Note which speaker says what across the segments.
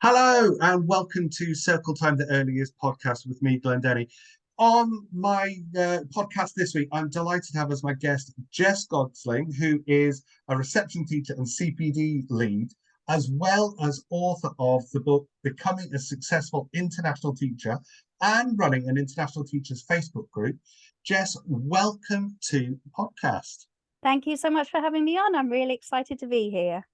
Speaker 1: Hello and welcome to Circle Time, the earliest podcast with me, Glenn Denny. On my podcast this week, I'm delighted to have as my guest Jess Gosling, who is a reception teacher and CPD lead, as well as author of the book Becoming a Successful International Teacher and running an International Teachers Facebook group. Jess, welcome to the podcast.
Speaker 2: Thank you so much for having me on. I'm really excited to be here.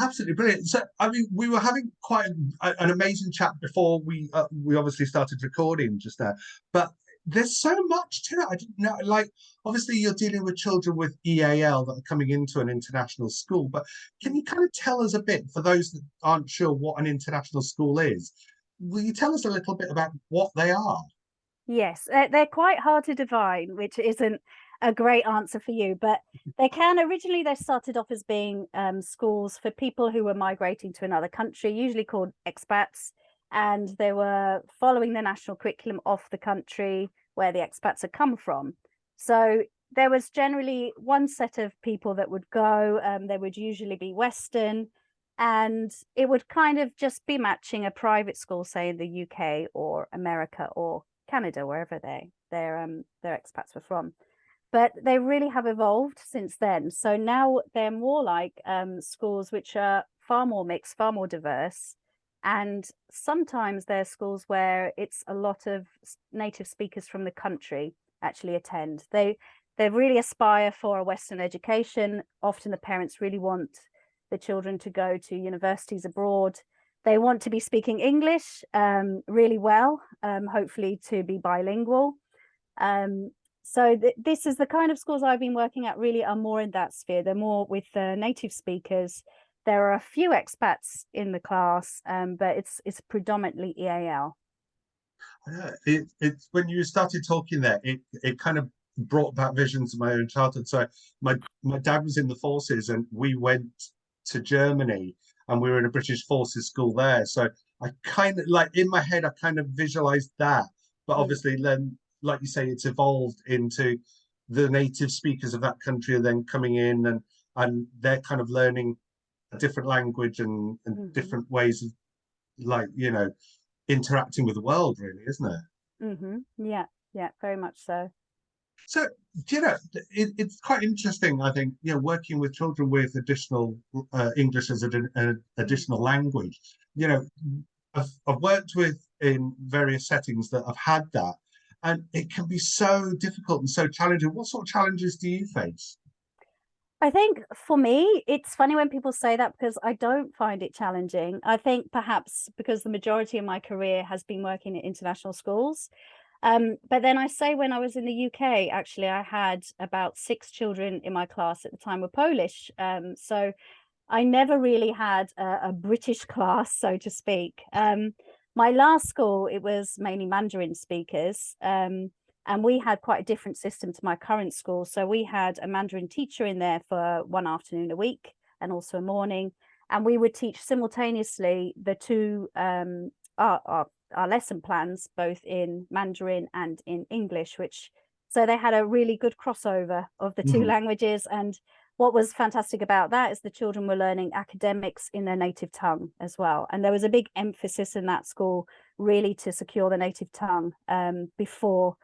Speaker 1: Absolutely brilliant. So, I mean, we were having quite an amazing chat before we obviously started recording just there. But there's so much to it. I didn't know. Like, obviously, you're dealing with children with EAL that are coming into an international school. But can you kind of tell us a bit, for those that aren't sure what an international school is? Will you tell us a little bit about what they are?
Speaker 2: Yes, they're quite hard to define, which isn't a great answer for you, but originally they started off as being schools for people who were migrating to another country, usually called expats, and they were following the national curriculum of the country where the expats had come from. So there was generally one set of people that would go. They would usually be Western, and it would kind of just be matching a private school, say in the UK or America or Canada, wherever their expats were from. But they really have evolved since then. So now they're more like schools which are far more mixed, far more diverse. And sometimes they're schools where it's a lot of native speakers from the country actually attend. They really aspire for a Western education. Often the parents really want the children to go to universities abroad. They want to be speaking English really well, hopefully to be bilingual. So this is the kind of schools I've been working at, really are more in that sphere. They're more with native speakers. There are a few expats in the class, but it's predominantly EAL.
Speaker 1: It's when you started talking there, it kind of brought back visions of my own childhood. So my dad was in the forces, and we went to Germany, and we were in a British forces school there. So I kind of like in my head, I kind of visualized that. But obviously, then, like you say, it's evolved into the native speakers of that country are then coming in, and they're kind of learning a different language and different ways of, like, interacting with the world, really, isn't it?
Speaker 2: Yeah, very much so.
Speaker 1: So, it's quite interesting, I think, working with children with additional English as an additional language. You know, I've worked with in various settings that have had that, and it can be so difficult and so challenging. What sort of challenges do you face?
Speaker 2: I think for me, it's funny when people say that because I don't find it challenging. I think perhaps because the majority of my career has been working in international schools. But then I say when I was in the UK, actually, I had about 6 children in my class at the time were Polish. So I never really had a British class, so to speak. My last school, it was mainly Mandarin speakers. And we had quite a different system to my current school. So we had a Mandarin teacher in there for one afternoon a week and also a morning. And we would teach simultaneously the two our lesson plans, both in Mandarin and in English, so they had a really good crossover of the two languages. And what was fantastic about that is the children were learning academics in their native tongue as well. And there was a big emphasis in that school really to secure the native tongue before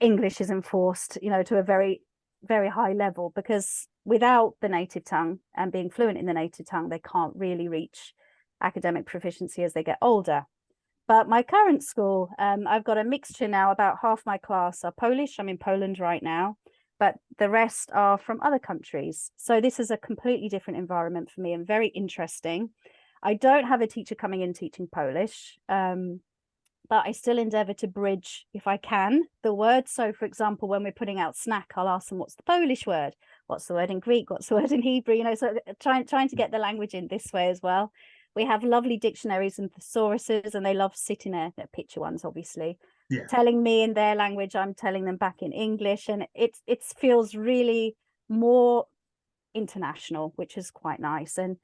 Speaker 2: English is enforced, to a very, very high level, because without the native tongue and being fluent in the native tongue, they can't really reach academic proficiency as they get older. But my current school, I've got a mixture now. About half my class are Polish. I'm in Poland right now, but the rest are from other countries. So this is a completely different environment for me and very interesting. I don't have a teacher coming in teaching Polish, but I still endeavour to bridge, if I can, the words. So, for example, when we're putting out snack, I'll ask them, what's the Polish word? What's the word in Greek? What's the word in Hebrew? So trying to get the language in this way as well. We have lovely dictionaries and thesauruses, and they love sitting there, they're picture ones, obviously, telling me in their language, I'm telling them back in English. And it feels really more international, which is quite nice. And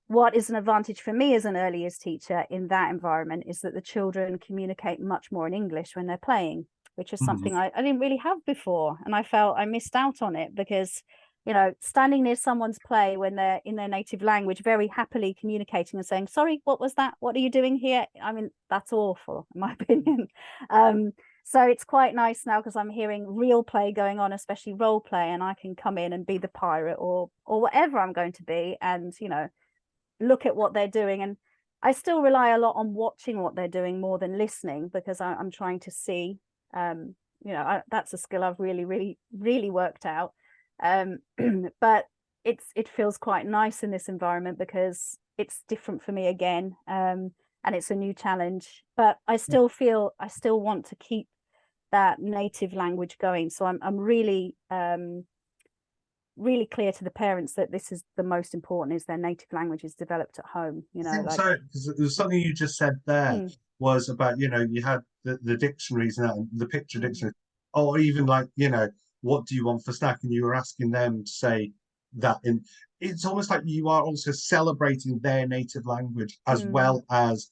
Speaker 2: what is an advantage for me as an early years teacher in that environment is that the children communicate much more in English when they're playing, which is something I didn't really have before. And I felt I missed out on it because you know, standing near someone's play when they're in their native language, very happily communicating and saying, sorry, what was that? What are you doing here? I mean, that's awful, in my opinion. So it's quite nice now because I'm hearing real play going on, especially role play, and I can come in and be the pirate or whatever I'm going to be, and, you know, look at what they're doing. And I still rely a lot on watching what they're doing more than listening, because I'm trying to see, you know, that's a skill I've really worked out. But it feels quite nice in this environment because it's different for me again, and it's a new challenge. But I still feel I still want to keep that native language going. So I'm really really clear to the parents that this is the most important, is their native language is developed at home, you
Speaker 1: I
Speaker 2: know,
Speaker 1: think
Speaker 2: like
Speaker 1: so, because there was something you just said there was about, you know, you had the dictionaries and that, and the picture dictionary, or even like, you know, what do you want for snack? And you were asking them to say that. And it's almost like you are also celebrating their native language as well as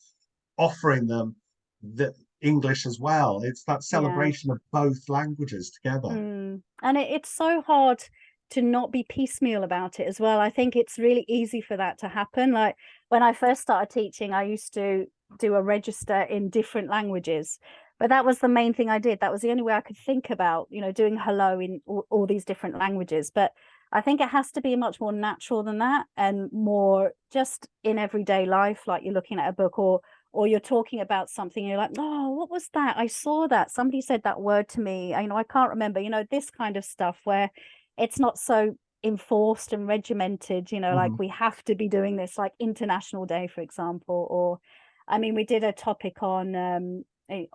Speaker 1: offering them the English as well. It's that
Speaker 2: yeah.
Speaker 1: celebration of both languages together.
Speaker 2: And it's so hard to not be piecemeal about it as well. I think it's really easy for that to happen. Like when I first started teaching, I used to do a register in different languages, but that was the main thing I did. That was the only way I could think about, you know, doing hello in all these different languages. But I think it has to be much more natural than that, and more just in everyday life, like you're looking at a book, or you're talking about something, you're like, oh, what was that? I saw that. Somebody said that word to me. I know, I can't remember, you know, this kind of stuff where it's not so enforced and regimented, you know, like we have to be doing this, like International Day, for example. Or, I mean, we did a topic on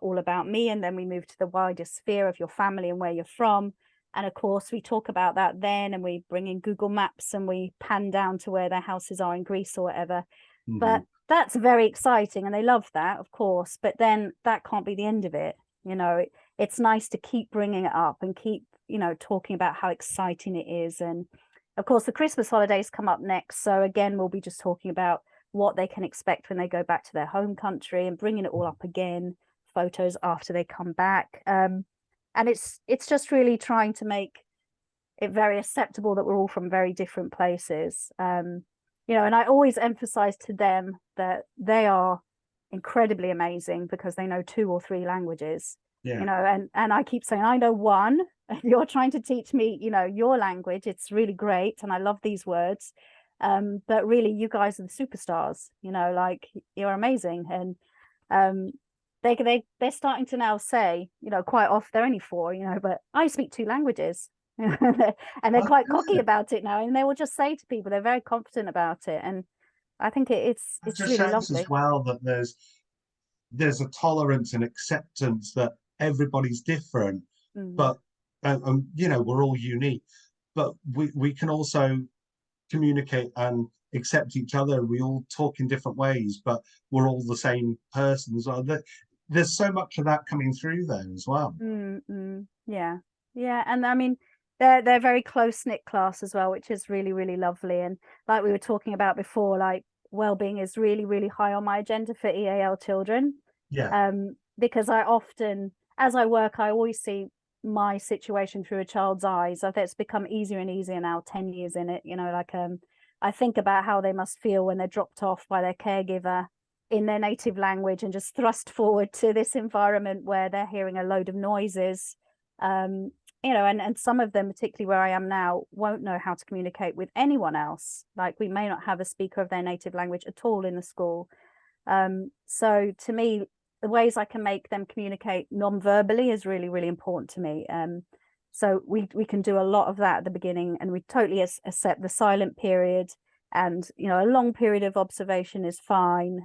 Speaker 2: all about me, and then we moved to the wider sphere of your family and where you're from. And of course, we talk about that then, and we bring in Google Maps and we pan down to where their houses are in Greece or whatever. But that's very exciting, and they love that, of course. But then that can't be the end of it. You know, it's nice to keep bringing it up and keep, you know, talking about how exciting it is. And of course, the Christmas holidays come up next. So again, we'll be just talking about what they can expect when they go back to their home country, and bringing it all up again, photos after they come back. And it's just really trying to make it very acceptable that we're all from very different places. You know, and I always emphasize to them that they are incredibly amazing because they know 2 or 3 languages. You know, and I keep saying, I know one, and you're trying to teach me, you know, your language. It's really great, and I love these words. But really, you guys are the superstars, you know, like you're amazing. And they're starting to now say, you know, quite often, they're only 4, you know, but I speak 2 languages. And they're quite cocky about it now, and they will just say to people, they're very confident about it. And I think it's
Speaker 1: just
Speaker 2: really
Speaker 1: shows as
Speaker 2: lovely.
Speaker 1: well that there's a tolerance and acceptance that everybody's different, but you know, we're all unique, but we can also communicate and accept each other. We all talk in different ways, but we're all the same person as well. There's so much of that coming through there as well.
Speaker 2: Yeah, yeah. And I mean, they're very close-knit class as well, which is really lovely. And like we were talking about before, like well-being is really high on my agenda for EAL children. Because I often, as I work, I always see my situation through a child's eyes. I think it's become easier and easier now, 10 years in it, you know, like I think about how they must feel when they're dropped off by their caregiver in their native language and just thrust forward to this environment where they're hearing a load of noises. You know, and some of them, particularly where I am now, won't know how to communicate with anyone else. Like we may not have a speaker of their native language at all in the school. So to me, the ways I can make them communicate non-verbally is really important to me. So we can do a lot of that at the beginning, and we totally accept the silent period, and you know, a long period of observation is fine.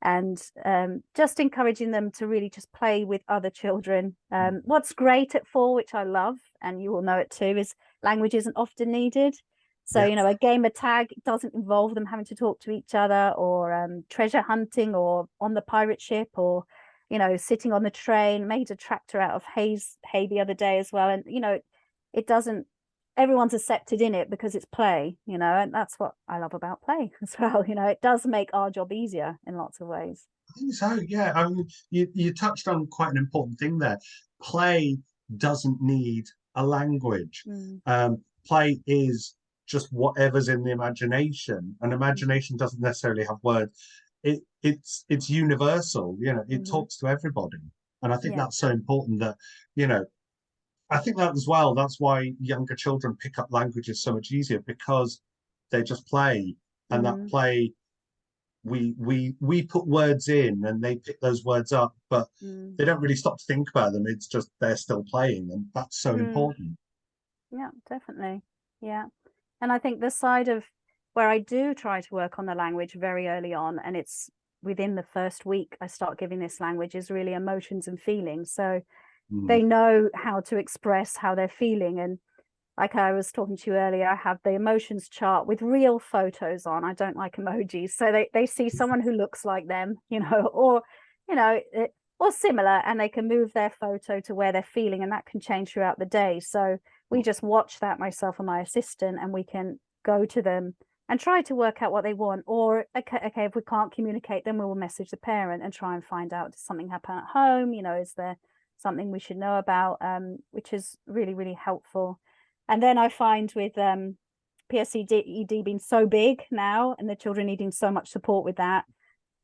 Speaker 2: And just encouraging them to really just play with other children. What's great at 4, which I love, and you will know it too, is language isn't often needed. So, you know, a game of tag doesn't involve them having to talk to each other, or treasure hunting, or on the pirate ship, or, you know, sitting on the train. Made a tractor out of hay the other day as well. And, you know, it doesn't, everyone's accepted in it because it's play, you know, and that's what I love about play as well. You know, it does make our job easier in lots of ways.
Speaker 1: I think so, yeah. I mean, you touched on quite an important thing there. Play doesn't need a language. play is just whatever's in the imagination, and imagination doesn't necessarily have words. It's universal, it
Speaker 2: Mm-hmm.
Speaker 1: talks to everybody. And I think
Speaker 2: Yeah.
Speaker 1: that's so important that, you know, I think that as well, that's why younger children pick up languages so much easier, because they just play, and that
Speaker 2: Mm-hmm.
Speaker 1: play, we put words in and they pick those words up, but
Speaker 2: Mm.
Speaker 1: they don't really stop to think about them. It's just they're still playing, and that's so
Speaker 2: Mm.
Speaker 1: important.
Speaker 2: Yeah, definitely. Yeah. And I think the side of where I do try to work on the language very early on, and it's within the first week I start giving this language, is really emotions and feelings. So
Speaker 1: Mm.
Speaker 2: they know how to express how they're feeling. And like I was talking to you earlier, I have the emotions chart with real photos on. I don't like emojis. So they see someone who looks like them, or, or similar, and they can move their photo to where they're feeling, and that can change throughout the day. So we just watch that, myself and my assistant, and we can go to them and try to work out what they want. Or, okay, if we can't communicate, then we will message the parent and try and find out, does something happen at home? Is there something we should know about? Which is really, really helpful. And then I find with PSED being so big now, and the children needing so much support with that,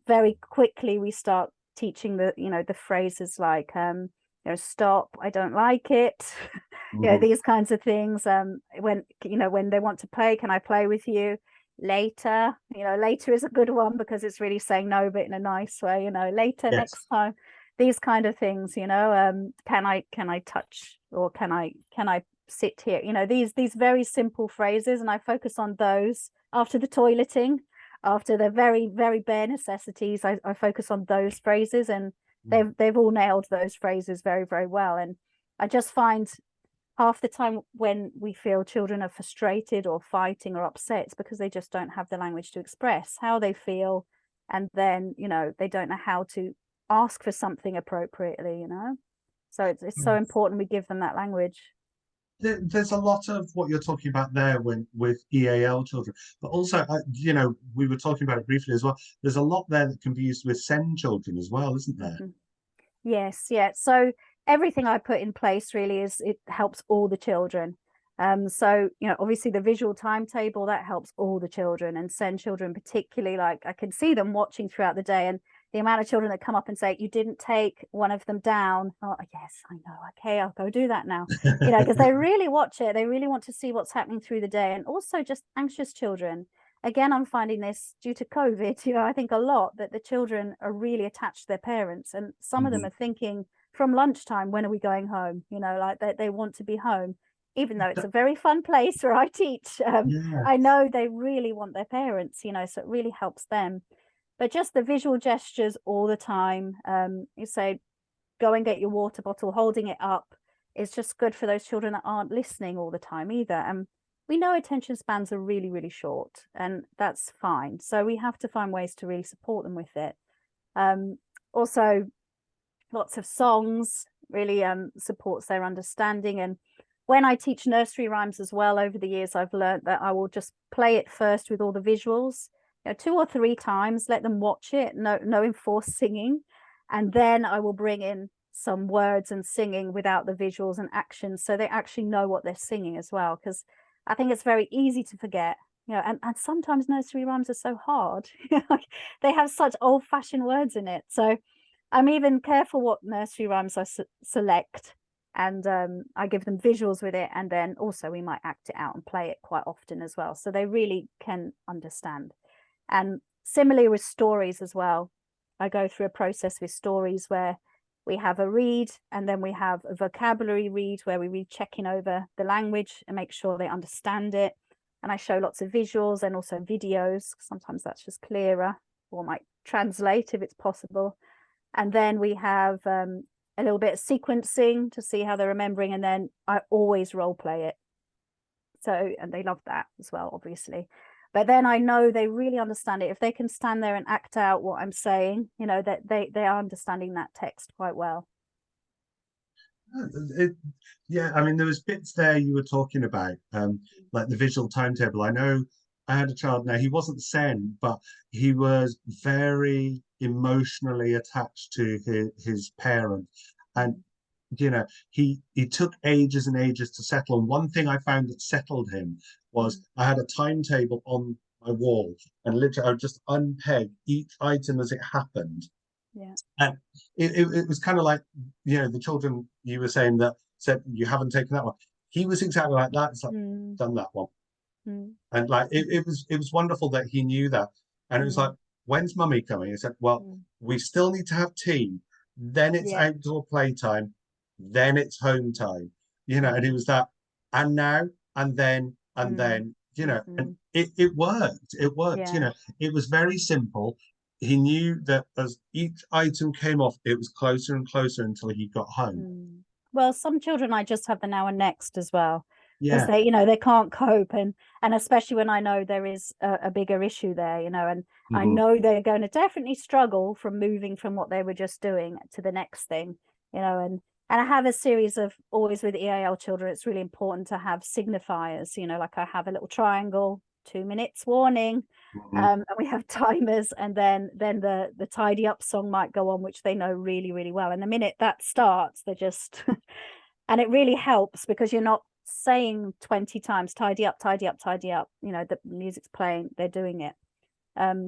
Speaker 2: very quickly we start teaching the phrases like stop, I don't like it.
Speaker 1: Mhm.
Speaker 2: These kinds of things. When they want to play, can I play with you later? Later is a good one, because it's really saying no, but in a nice way. Later,
Speaker 1: Yes.
Speaker 2: next time. These kind of things. Can I touch, or can I sit here? These very simple phrases, and I focus on those after the toileting, after the very, very bare necessities. I focus on those phrases, and
Speaker 1: Mm.
Speaker 2: they've all nailed those phrases very, very well. And I just find half the time when we feel children are frustrated or fighting or upset, it's because they just don't have the language to express how they feel, and then they don't know how to ask for something appropriately. So it's so important we give them that language.
Speaker 1: There's a lot of what you're talking about there with EAL children, but also, we were talking about it briefly as well. There's a lot there that can be used with SEND children as well, isn't there?
Speaker 2: Mhm. Yes, yeah. So everything I put in place really it helps all the children. So obviously the visual timetable, that helps all the children, and SEND children particularly. Like, I can see them watching throughout the day, and the amount of children that come up and say, you didn't take one of them down. Oh, yes, I know. Okay, I'll go do that now. Because they really watch it. They really want to see what's happening through the day. And also just anxious children. Again, I'm finding this due to COVID, I think a lot, that the children are really attached to their parents. And some of them
Speaker 1: Mhm.
Speaker 2: are thinking from lunchtime, when are we going home? Like they want to be home, even though it's a very fun place where I teach.
Speaker 1: Yeah.
Speaker 2: I know they really want their parents, so it really helps them. But just the visual gestures all the time. You say, go and get your water bottle, holding it up, is just good for those children that aren't listening all the time either. And we know attention spans are really, really short, and that's fine. So we have to find ways to really support them with it. Also, lots of songs really supports their understanding. And when I teach nursery rhymes as well, over the years, I've learned that I will just play it first with all the visuals, 2 or 3 times, let them watch it, no enforced singing. And then I will bring in some words and singing without the visuals and actions, so they actually know what they're singing as well. Because I think it's very easy to forget, and sometimes nursery rhymes are so hard. They have such old-fashioned words in it. So I'm even careful what nursery rhymes I select, and I give them visuals with it, and then also we might act it out and play it quite often as well, so they really can understand. And similarly with stories as well, I go through a process with stories where we have a read, and then we have a vocabulary read where we read checking over the language and make sure they understand it. And I show lots of visuals and also videos. Sometimes that's just clearer, or might translate if it's possible. And then we have a little bit of sequencing to see how they're remembering, and then I always role play it. So, and they love that as well, obviously. But then I know they really understand it if they can stand there and act out what I'm saying, that they are understanding that text quite well.
Speaker 1: Yeah, I mean, there was bits there you were talking about, like the visual timetable. I know I had a child now, he wasn't SEN, but he was very emotionally attached to his parent. And you know, he took ages and ages to settle. And one thing I found that settled him was I had a timetable on my wall, and literally I would just unpeg each item as it happened.
Speaker 2: Yeah.
Speaker 1: And it was kind of like, the children you were saying that said you haven't taken that one. He was exactly like that. It's like,
Speaker 2: Mm,
Speaker 1: done that one.
Speaker 2: mm,
Speaker 1: And like it was wonderful that he knew that. And it was like,
Speaker 2: mm,
Speaker 1: when's mummy coming? He said, well,
Speaker 2: mm.
Speaker 1: we still need to have tea, then it's
Speaker 2: Yeah.
Speaker 1: outdoor playtime, then it's home time. And
Speaker 2: Mm,
Speaker 1: it was that, and now, and
Speaker 2: mm,
Speaker 1: then, and
Speaker 2: mm.
Speaker 1: it worked. It worked,
Speaker 2: Yeah.
Speaker 1: it was very simple. He knew that as each item came off, it was closer and closer until he got home.
Speaker 2: Mm. Well, some children I just have the now and next as well, because
Speaker 1: Yeah.
Speaker 2: they can't cope, and especially when I know there is a bigger issue there, and I
Speaker 1: Mhm.
Speaker 2: know they're going to definitely struggle from moving from what they were just doing to the next thing, and I have a series of, always with EAL children, it's really important to have signifiers, like I have a little triangle, 2 minutes warning,
Speaker 1: Mhm.
Speaker 2: and we have timers, and then the tidy up song might go on, which they know really, really well. And the minute that starts, they're just and it really helps because you're not saying 20 times tidy up, tidy up, tidy up. The music's playing, they're doing it.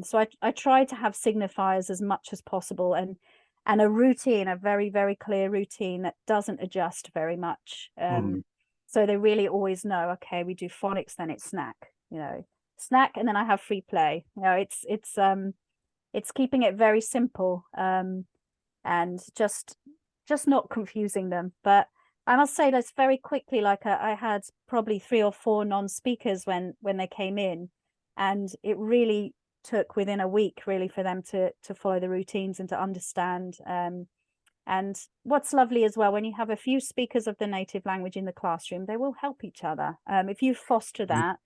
Speaker 2: So I try to have signifiers as much as possible, and a routine, a very, very clear routine that doesn't adjust very much.
Speaker 1: Mhm.
Speaker 2: So they really always know, okay, we do phonics, then it's snack, and then I have free play. It's keeping it very simple, and just not confusing them. But I must say this very quickly, like I had probably 3 or 4 non-speakers when they came in, and it really took within a week really for them to follow the routines and to understand. And what's lovely as well, when you have a few speakers of the native language in the classroom, they will help each other. If you foster that,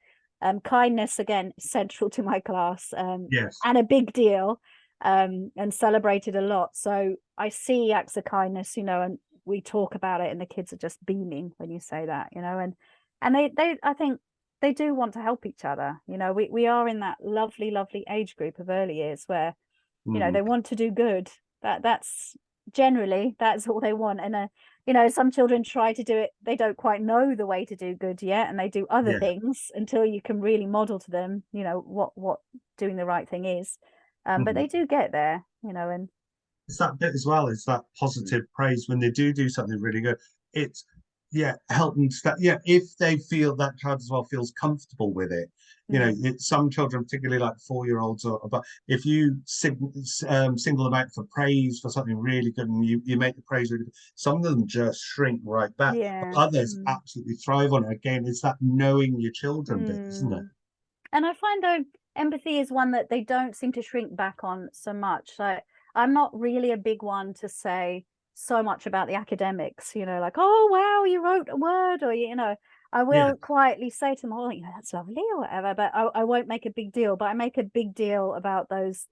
Speaker 2: kindness, again, central to my class,
Speaker 1: Yes.
Speaker 2: and a big deal, and celebrated a lot. So I see acts of kindness, and we talk about it, and the kids are just beaming when you say that, and they I think they do want to help each other. We are in that lovely, lovely age group of early years where
Speaker 1: Mhm.
Speaker 2: they want to do good. That's generally, that's all they want. And some children try to do it, they don't quite know the way to do good yet, and they do other
Speaker 1: Yeah.
Speaker 2: things until you can really model to them what doing the right thing is. But
Speaker 1: Mhm.
Speaker 2: they do get there, and
Speaker 1: It's that bit as well. It's that positive praise when they do something really good. It's help them if they feel that child as well feels comfortable with it.
Speaker 2: mm,
Speaker 1: Some children, particularly like 4-year-olds, but if you single them out for praise for something really good and you make the praise really good, some of them just shrink right back, but
Speaker 2: yeah.
Speaker 1: others absolutely thrive on it. Again, it's that knowing your children bit, isn't it?
Speaker 2: Mm. And I find though empathy is one that they don't seem to shrink back on so much. Like I'm not really a big one to say so much about the academics, like, oh wow, you wrote a word, or I
Speaker 1: Yeah.
Speaker 2: will quietly say to them, oh, that's lovely or whatever, but I won't make a big deal. But I make a big deal about those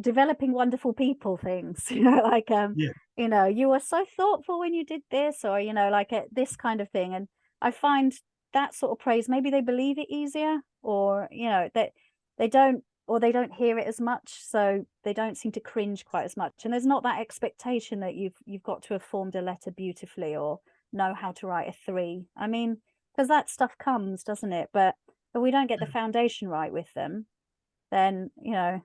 Speaker 2: developing wonderful people things, like
Speaker 1: Yeah.
Speaker 2: you were so thoughtful when you did this, or like this kind of thing. And I find that sort of praise, maybe they believe it easier, or that they don't hear it as much, so they don't seem to cringe quite as much, and there's not that expectation that you've got to have formed a letter beautifully or know how to write a 3. I mean, because that stuff comes, doesn't it? But if we don't get the foundation right with them, then
Speaker 1: I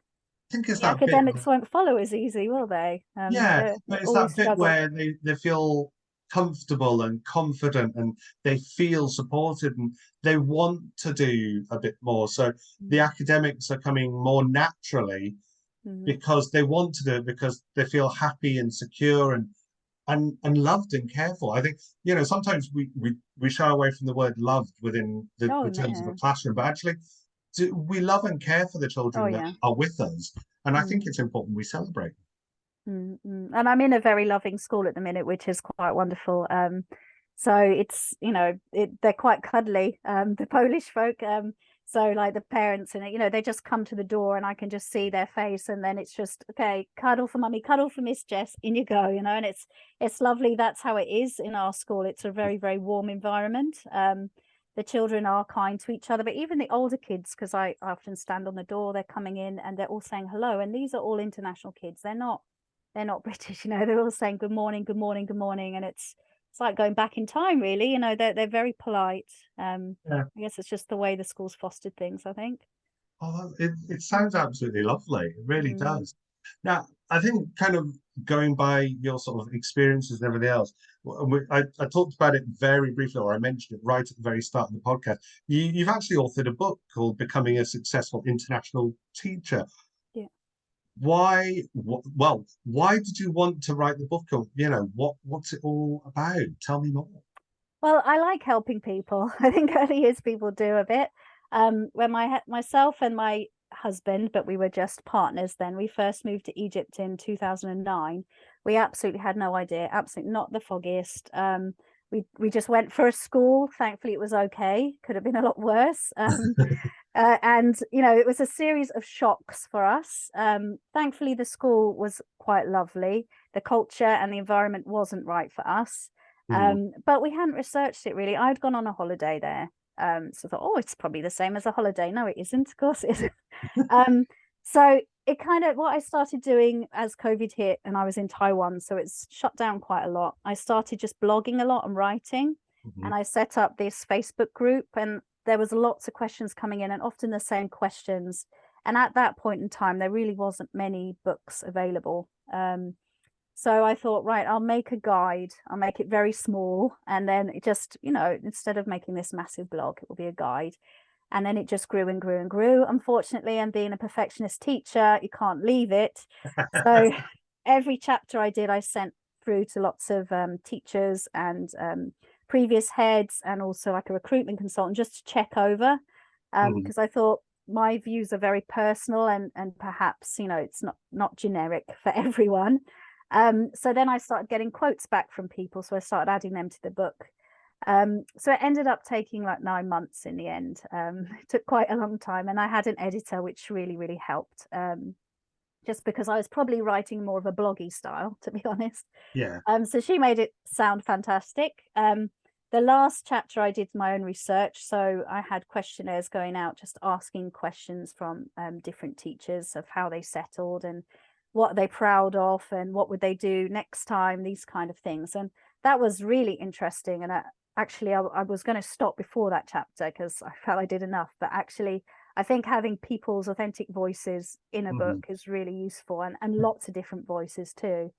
Speaker 1: think it's
Speaker 2: the
Speaker 1: that bit.
Speaker 2: academics won't follow as easy, will they?
Speaker 1: Yeah,
Speaker 2: They
Speaker 1: but it's
Speaker 2: always
Speaker 1: that bit
Speaker 2: struggle.
Speaker 1: where they feel comfortable and confident and they feel supported and they want to do a bit more. So the
Speaker 2: Mm,
Speaker 1: academics are coming more naturally
Speaker 2: mhm.
Speaker 1: because they want to do it because they feel happy and secure and loved and cared for. I think, sometimes we shy away from the word loved within
Speaker 2: Oh,
Speaker 1: the terms of a
Speaker 2: no.
Speaker 1: classroom, but actually we love and care for the
Speaker 2: Oh,
Speaker 1: children that
Speaker 2: yeah.
Speaker 1: are with us. And I think
Speaker 2: Mm,
Speaker 1: it's important we celebrate.
Speaker 2: And I'm in a very loving school at the minute, which is quite wonderful. So it's, they're quite cuddly, the Polish folk. So like the parents and they just come to the door and I can just see their face, and then it's just, okay, cuddle for mummy, cuddle for Miss Jess, in you go, and it's lovely. That's how it is in our school. It's a very, very warm environment. The children are kind to each other, but even the older kids, because I often stand on the door, they're coming in and they're all saying hello, and these are all international kids. They're not they're not British, you know, they're all saying good morning, good morning, good morning, and it's like going back in time, really. You know, they're very polite.
Speaker 1: Yeah.
Speaker 2: I guess it's just the way the school's fostered things, I think.
Speaker 1: Oh, it sounds absolutely lovely. It really
Speaker 2: Mm,
Speaker 1: does. Now, I think kind of going by your sort of experiences and everything else, I talked about it very briefly, or I mentioned it right at the very start of the podcast. You've actually authored a book called Becoming a Successful International Teacher.
Speaker 2: yeah.
Speaker 1: Why did you want to write the book? Or, what's it all about? Tell me more.
Speaker 2: Well, I like helping people. I think early years people do a bit. When myself and my husband, but we were just partners then, we first moved to Egypt in 2009. We absolutely had no idea, absolutely not the foggiest. We just went for a school. Thankfully, it was okay. Could have been a lot worse. And you know, it was a series of shocks for us. Thankfully, the school was quite lovely. The culture and the environment wasn't right for us.
Speaker 1: Mm,
Speaker 2: But we hadn't researched it really. I'd gone on a holiday there. So I thought, oh, it's probably the same as a holiday. No, it isn't. Of course it isn't. Um, so it kind of what I started doing as COVID hit and I was in Taiwan, so it's shut down quite a lot. I started just blogging a lot and writing,
Speaker 1: mhm,
Speaker 2: and I set up this Facebook group, and there was lots of questions coming in, and often the same questions. And at that point in time, there really wasn't many books available. So I thought, right, I'll make a guide. I'll make it very small. And then it just, you know, instead of making this massive blog, it will be a guide. And then it just grew and grew and grew. Unfortunately, and being a perfectionist teacher, you can't leave it. So every chapter I did, I sent through to lots of teachers and previous heads, and also like a recruitment consultant, just to check over.
Speaker 1: mhm,
Speaker 2: Because I thought my views are very personal, and perhaps, you know, it's not generic for everyone. So then I started getting quotes back from people, so I started adding them to the book. So it ended up taking like 9 months in the end. It took quite a long time, and I had an editor, which really, really helped. Just because I was probably writing more of a bloggy style, to be honest.
Speaker 1: Yeah.
Speaker 2: So she made it sound fantastic. The last chapter I did my own research, so I had questionnaires going out, just asking questions from different teachers of how they settled and what are they proud of and what would they do next time, these kind of things. And that was really interesting. And I was going to stop before that chapter because I felt I did enough, but actually I think having people's authentic voices in a book
Speaker 1: Mhm,
Speaker 2: is really useful, and lots of different voices too.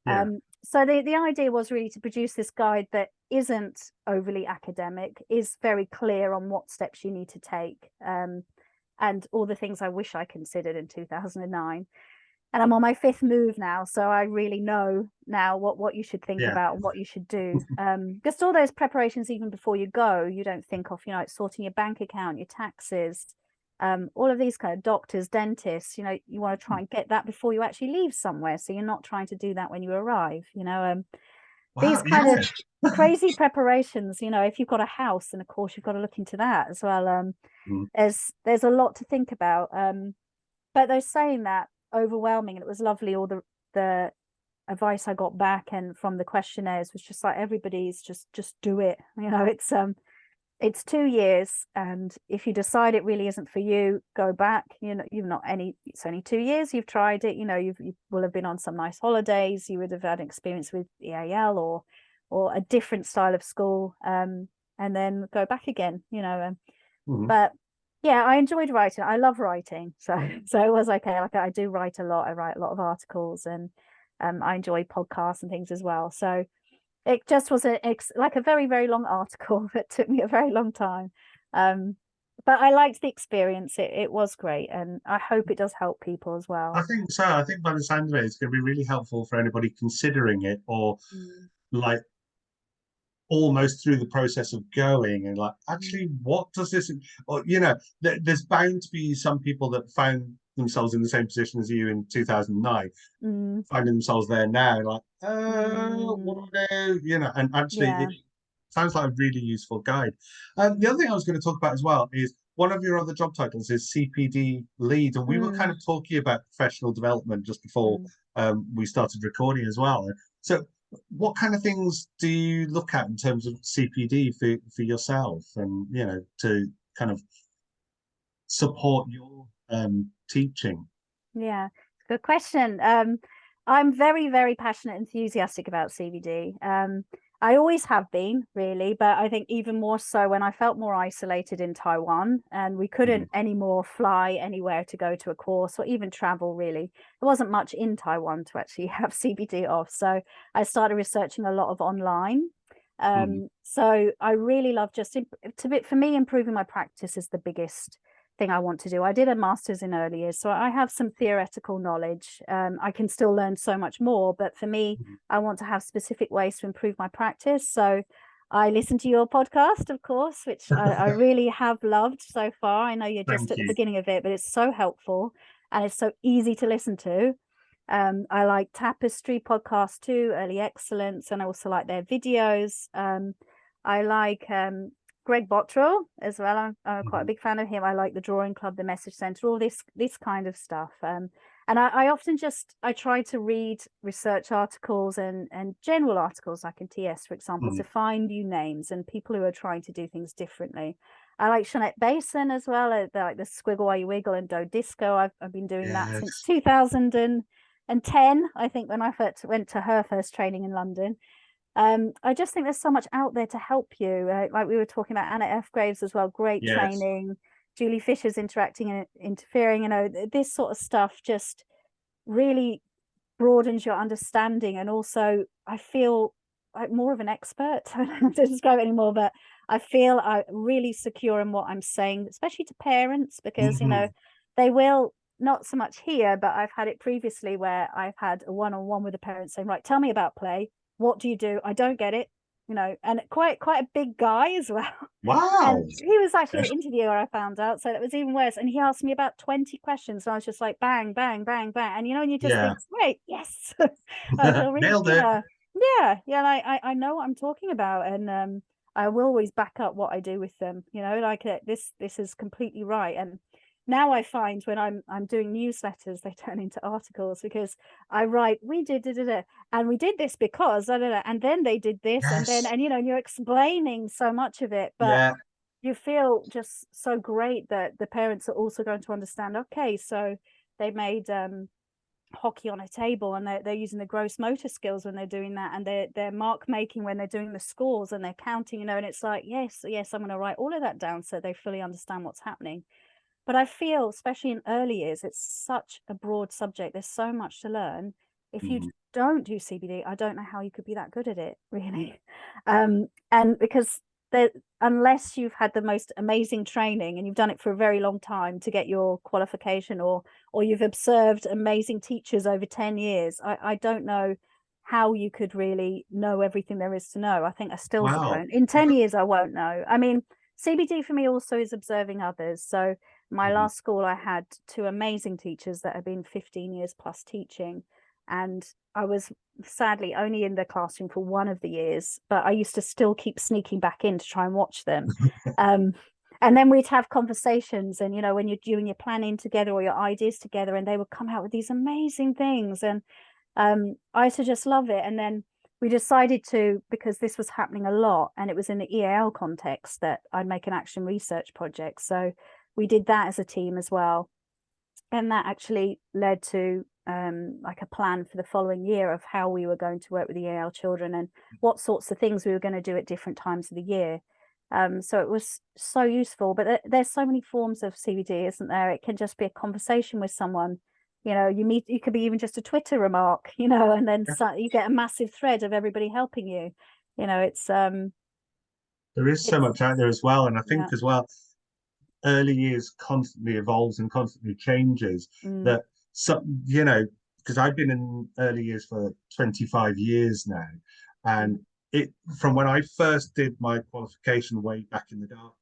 Speaker 1: yeah.
Speaker 2: So the idea was really to produce this guide that isn't overly academic, is very clear on what steps you need to take, and all the things I wish I considered in 2009. And I'm on my fifth move now, so I really know now what you should think
Speaker 1: Yeah.
Speaker 2: about and what you should do. Just all those preparations, even before you go, you don't think of, you know, like sorting your bank account, your taxes, all of these kind of doctors, dentists. You know, you want to try and get that before you actually leave somewhere, so you're not trying to do that when you arrive. You know, these
Speaker 1: Wow.
Speaker 2: kind of
Speaker 1: Yeah.
Speaker 2: crazy preparations. You know, if you've got a house, and of course you've got to look into that as well.
Speaker 1: Mm,
Speaker 2: There's a lot to think about. But they're saying that overwhelming, and it was lovely. All the advice I got back and from the questionnaires was just like, everybody's just do it. You know, it's 2 years, and if you decide it really isn't for you, go back. You know, you've not any, it's only 2 years, you've tried it, you know, you will have been on some nice holidays, you would have had experience with EAL or a different style of school, and then go back again, you know.
Speaker 1: mhm.
Speaker 2: But yeah, I enjoyed writing. I love writing, so so it was okay. Like, I do write a lot. I write a lot of articles, and I enjoy podcasts and things as well. So it just was like a very, very long article that took me a very long time. Um, but I liked the experience. It was great, and I hope it does help people as
Speaker 1: I
Speaker 2: well.
Speaker 1: think so. I think by the sound of it, it's going to be really helpful for anybody considering it, or
Speaker 2: Mm,
Speaker 1: like almost through the process of going and like,
Speaker 2: mm,
Speaker 1: actually, what does this, or there's bound to be some people that found themselves in the same position as you in 2009,
Speaker 2: mm,
Speaker 1: finding themselves there now, like,
Speaker 2: mm.
Speaker 1: what do I do? And actually, it
Speaker 2: Yeah.
Speaker 1: sounds like a really useful guide. The other thing I was going to talk about as well is one of your other job titles is CPD lead, and we were kind
Speaker 2: Mm,
Speaker 1: of talking about professional development just before
Speaker 2: mm.
Speaker 1: we started recording as well. So, what kind of things do you look at in terms of CPD for yourself, and to kind of support your teaching?
Speaker 2: Yeah, good question. I'm very, very passionate, enthusiastic about CBD. I always have been, really, but I think even more so when I felt more isolated in Taiwan and we
Speaker 1: Mhm.
Speaker 2: couldn't anymore fly anywhere to go to a course or even travel, really. There wasn't much in Taiwan to actually have CBD off. So I started researching a lot of online.
Speaker 1: Mhm.
Speaker 2: So I really love just for me, improving my practice is the biggest thing I want to do. I did a master's in early years, so I have some theoretical knowledge. I can still learn so much more, but for me,
Speaker 1: Mhm.
Speaker 2: I want to have specific ways to improve my practice. So I listen to your podcast, of course, which I really have loved so far. I know you're just
Speaker 1: Thank
Speaker 2: at the
Speaker 1: you.
Speaker 2: beginning of it, but it's so helpful and it's so easy to listen to. I like Tapestry podcast too, Early Excellence, and I also like their videos. I like Greg Bottrell as well. I'm quite a
Speaker 1: Mhm.
Speaker 2: big fan of him. I like the Drawing Club, the Message Center, all this kind of stuff. And I often I try to read research articles and general articles like in TS, for example, to
Speaker 1: Mhm.
Speaker 2: find new names and people who are trying to do things differently. I like Jeanette Basin as well, like the Squiggle While You Wiggle and Do Disco. I've been doing that since
Speaker 1: Yes.
Speaker 2: 2010, I think, when I first went to her first training in London. I just think there's so much out there to help you. Like we were talking about Anna F. Graves as well, great
Speaker 1: Yes.
Speaker 2: training. Julie Fisher's interacting and interfering, this sort of stuff just really broadens your understanding. And also, I feel like more of an expert. I don't know how to describe it anymore, but I feel I really secure in what I'm saying, especially to parents, because,
Speaker 1: Mhm.
Speaker 2: they will not so much here, but I've had it previously where I've had a one-on-one with a parent saying, right, tell me about play. What do you do? I don't get it, and quite a big guy as well.
Speaker 1: Wow.
Speaker 2: And he was actually
Speaker 1: Yeah.
Speaker 2: the interviewer, I found out. So that was even worse. And he asked me about 20 questions. And I was just like, bang, bang, bang, bang. And you just
Speaker 1: Yeah.
Speaker 2: think, great, yes. I feel really,
Speaker 1: Nailed it.
Speaker 2: yeah, like I know what I'm talking about. And I will always back up what I do with them, like this is completely right. And now I find when I'm doing newsletters, they turn into articles because I write, we did and we did this because and then they did this, and then
Speaker 1: Yes.
Speaker 2: and you're explaining so much of it, but
Speaker 1: Yeah.
Speaker 2: you feel just so great that the parents are also going to understand, okay, so they made hockey on a table and they're using the gross motor skills when they're doing that, and they're mark making when they're doing the scores and they're counting, and it's like, yes, I'm going to write all of that down so they fully understand what's happening. But I feel, especially in early years, it's such a broad subject. There's so much to learn. If you
Speaker 1: Mhm.
Speaker 2: don't do CBD, I don't know how you could be that good at it, really. And because there, unless you've had the most amazing training and you've done it for a very long time to get your qualification, or you've observed amazing teachers over 10 years, I don't know how you could really know everything there is to know. I think I still
Speaker 1: Wow.
Speaker 2: don't. In 10 years, I won't know. I mean, CBD for me also is observing others. So my
Speaker 1: Mhm.
Speaker 2: last school, I had two amazing teachers that have been 15 years plus teaching. And I was sadly only in the classroom for one of the years, but I used to still keep sneaking back in to try and watch them. Um, and then we'd have conversations, and when you're doing your planning together or your ideas together, and they would come out with these amazing things. And I used to just love it. And then we decided to, because this was happening a lot and it was in the EAL context, that I'd make an action research project. So we did that as a team as well. And that actually led to like a plan for the following year of how we were going to work with the EAL children and what sorts of things we were going to do at different times of the year. So it was so useful. But there's so many forms of CBD, isn't there? It can just be a conversation with someone. You could be even just a Twitter remark, and then you get a massive thread of everybody helping you. It's
Speaker 1: There is so
Speaker 2: it's
Speaker 1: much out there as well. And I
Speaker 2: yeah.
Speaker 1: think as well, early years constantly evolves and constantly changes.
Speaker 2: Mm,
Speaker 1: That some, because I've been in early years for 25 years now, and
Speaker 2: mm,
Speaker 1: it from when I first did my qualification way back in the dark,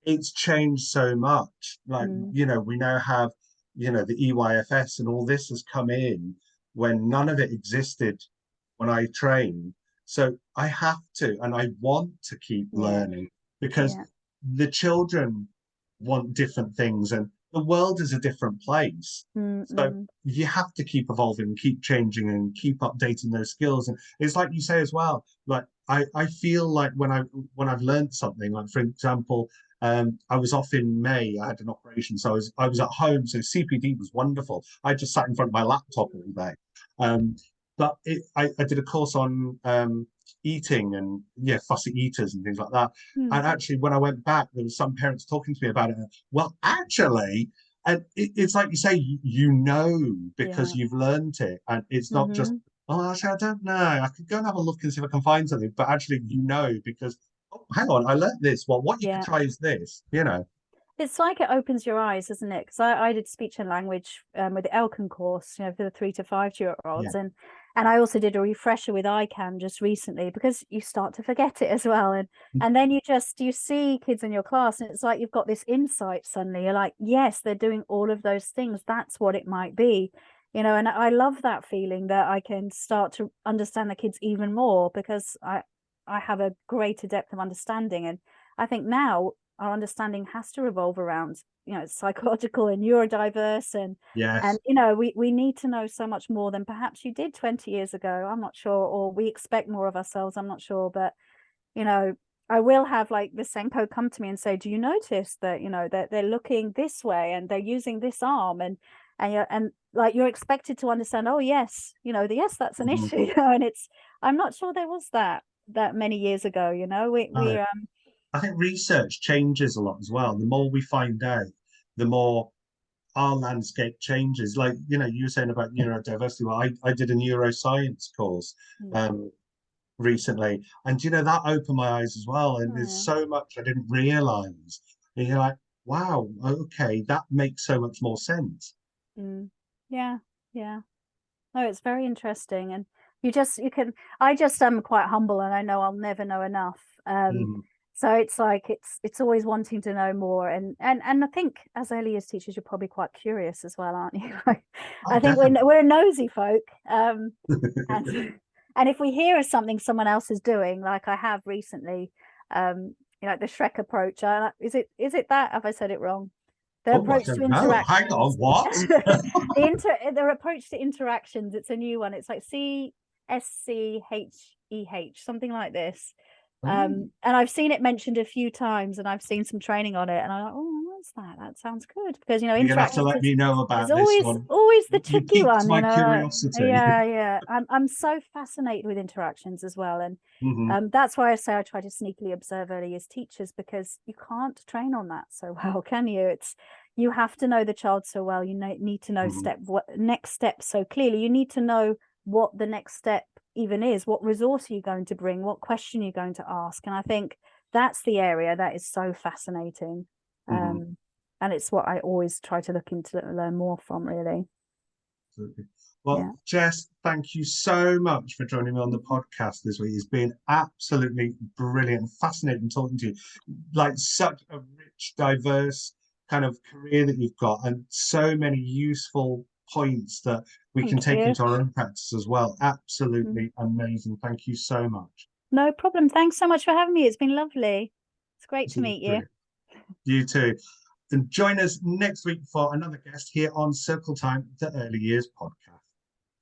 Speaker 1: it's changed so much. Like,
Speaker 2: mm,
Speaker 1: we now have, the EYFS and all this has come in when none of it existed when I trained. So I have to, and I want to keep
Speaker 2: yeah,
Speaker 1: learning because
Speaker 2: yeah.
Speaker 1: the children want different things and the world is a different place.
Speaker 2: Mm,
Speaker 1: So
Speaker 2: mm,
Speaker 1: you have to keep evolving, keep changing, and keep updating those skills. And it's like you say as well, like I feel like when I've learned something, like for example, I was off in May. I had an operation, so I was at home. So CPD was wonderful. I just sat in front of my laptop all day. Um, but I did a course on eating and yeah, fussy eaters and things like that.
Speaker 2: Hmm.
Speaker 1: And actually, when I went back, there was some parents talking to me about it. Well, actually, and it's like you say, you know, because
Speaker 2: Yeah.
Speaker 1: you've learned it, and it's not just,
Speaker 2: Hmm.
Speaker 1: oh, actually, I don't know. I could go and have a look and see if I can find something. But actually, you know, because oh, hang on, I learned this. Well, what you could
Speaker 2: Yeah.
Speaker 1: try is this, you know.
Speaker 2: It's like it opens your eyes, isn't it? Because I did speech and language with the Elkin course, for the 3 to 5 year olds,
Speaker 1: Yeah.
Speaker 2: and I also did a refresher with ICANN just recently because you start to forget it as well, and then you see kids in your class, and it's like you've got this insight suddenly. You're like, yes, they're doing all of those things. That's what it might be, and I love that feeling that I can start to understand the kids even more because I have a greater depth of understanding, and I think now our understanding has to revolve around psychological and neurodiverse, and
Speaker 1: Yes.
Speaker 2: we need to know so much more than perhaps you did 20 years ago. I'm not sure, or we expect more of ourselves. I'm not sure, but you know I will have like the Senko come to me and say, do you notice that that they're looking this way and they're using this arm, and like you're expected to understand, oh yes, yes, that's an
Speaker 1: Mhm.
Speaker 2: issue. And I'm not sure there was that many years ago.
Speaker 1: No,
Speaker 2: We're
Speaker 1: I think research changes a lot as well. The more we find out, the more our landscape changes. Like, you were saying about neurodiversity. Well, I did a neuroscience course recently, and that opened my eyes as well. And
Speaker 2: Oh,
Speaker 1: there's
Speaker 2: yeah.
Speaker 1: so much I didn't realize. And you're like, wow, okay, that makes so much more sense.
Speaker 2: Mm. Yeah, yeah. No, it's very interesting, and you can. I just am quite humble, and I know I'll never know enough.
Speaker 1: Mhm.
Speaker 2: So it's like it's always wanting to know more, and I think as early years teachers, you're probably quite curious as well, aren't you?
Speaker 1: Oh,
Speaker 2: I think we're
Speaker 1: definitely.
Speaker 2: we're nosy folk, and and if we hear of something someone else is doing, like I have recently, like the Shrek approach. Is it that? Have I said it wrong? The
Speaker 1: Oh, I
Speaker 2: approach to
Speaker 1: don't know. Hang on,
Speaker 2: interactions.
Speaker 1: what?
Speaker 2: Their approach to interactions. It's a new one. It's like CSCHEH, something like this.
Speaker 1: Oh,
Speaker 2: And I've seen it mentioned a few times, and I've seen some training on it, and I'm like, oh, what's that? That sounds good because
Speaker 1: you're gonna have to
Speaker 2: interactions
Speaker 1: let me know
Speaker 2: is
Speaker 1: about this
Speaker 2: always
Speaker 1: one.
Speaker 2: always the
Speaker 1: You
Speaker 2: tricky
Speaker 1: piqued
Speaker 2: one.
Speaker 1: my curiosity.
Speaker 2: Yeah, yeah. I'm so fascinated with interactions as well, and
Speaker 1: Hmm.
Speaker 2: that's why I say I try to sneakily observe early years teachers, because you can't train on that so well, can you? You have to know the child so well. You need to know
Speaker 1: Hmm.
Speaker 2: next step so clearly. You need to know what the next step even is. What resource are you going to bring? What question are you going to ask? And I think that's the area that is so fascinating.
Speaker 1: Hmm.
Speaker 2: And it's what I always try to look into, learn more from, really.
Speaker 1: Absolutely. Well,
Speaker 2: Yeah.
Speaker 1: Jess, thank you so much for joining me on the podcast this week. It's been absolutely brilliant, fascinating talking to you. Like such a rich, diverse kind of career that you've got, and so many useful points that we can
Speaker 2: Thank
Speaker 1: take
Speaker 2: you.
Speaker 1: into our own practice as well.
Speaker 2: Mm.
Speaker 1: Absolutely amazing. Thank you so much.
Speaker 2: No problem. Thanks so much for having me. It's been lovely. It's great to
Speaker 1: Absolutely
Speaker 2: meet you.
Speaker 1: brilliant. You too. And join us next week for another guest here on Circle Time, the Early Years podcast.